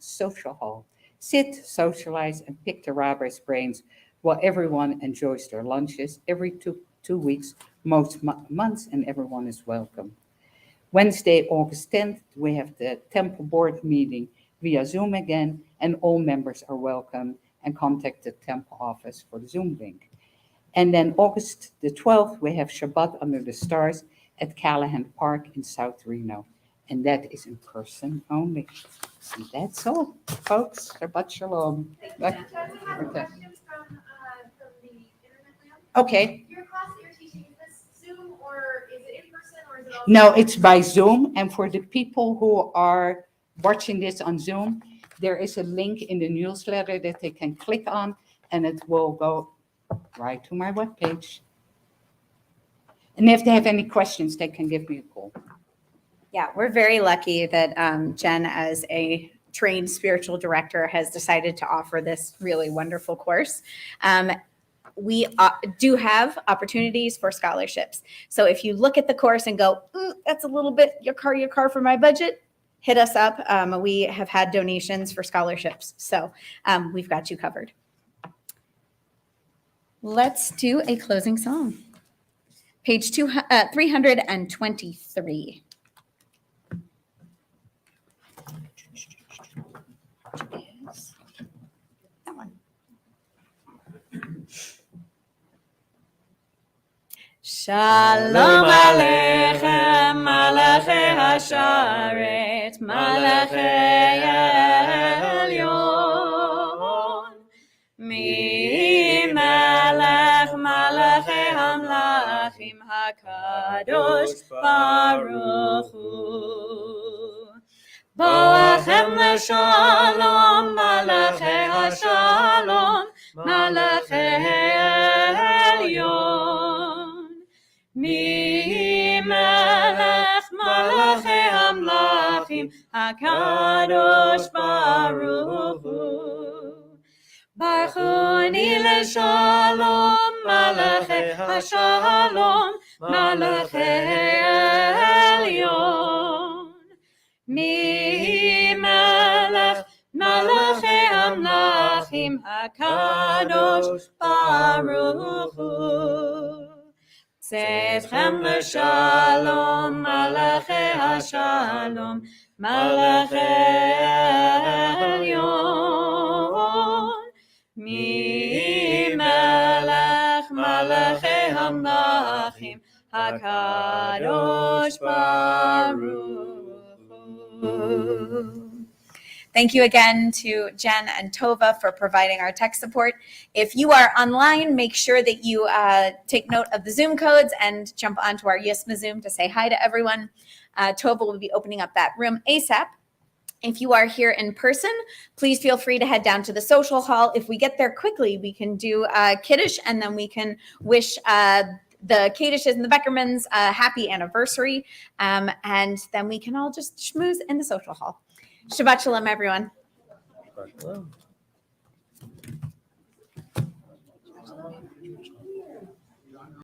hall. Sit, socialize, and pick the rabbis' brains while everyone enjoys their lunches every two weeks, most months, and everyone is welcome. Wednesday, August 10th, we have the Temple Board meeting via Zoom again, and all members are welcome, and contact the Temple office for the Zoom link. And then August the 12th, we have Shabbat under the stars at Callahan Park in South Reno, and that is in person only. And that's all, folks. Shabbat Shalom. Okay. Okay.
Your class that you're teaching, is this Zoom or is it in person or is it all?
No, it's by Zoom. And for the people who are watching this on Zoom, there is a link in the newsletter that they can click on, and it will go right to my webpage. And if they have any questions, they can give me a call.
Yeah, we're very lucky that Jen, as a trained spiritual director, has decided to offer this really wonderful course. We do have opportunities for scholarships. So if you look at the course and go, ooh, that's a little bit your car for my budget, hit us up. We have had donations for scholarships. So we've got you covered. Let's do a closing song. Page 323. That one. Shalom Aleichem, Malachei Hasharet, Malachei Elyon, Melech Malachei Hamlachim HaKadosh Baruch Hu. Boachem Shalom, Malachei Hashalom, Malachei Elyon. Mi melech malachei hamlachim hakadosh baruch hu. Barchoni leshalom malachei hashalom malachei elyon. Mi melech malachei hamlachim hakadosh baruch hu. Tzedchem l'shalom, malachei hashalom, malachei elyon. Mi melech malachei hamlachim, hakadosh baruch hu. Thank you again to Jen and Tova for providing our tech support. If you are online, make sure that you take note of the Zoom codes and jump onto our Yisma Zoom to say hi to everyone. Tova will be opening up that room ASAP. If you are here in person, please feel free to head down to the social hall. If we get there quickly, we can do Cadish, and then we can wish the Cadishes and the Beckermans a happy anniversary. And then we can all just schmooze in the social hall. Shabbat Shalom, everyone.
Shabbat shalom.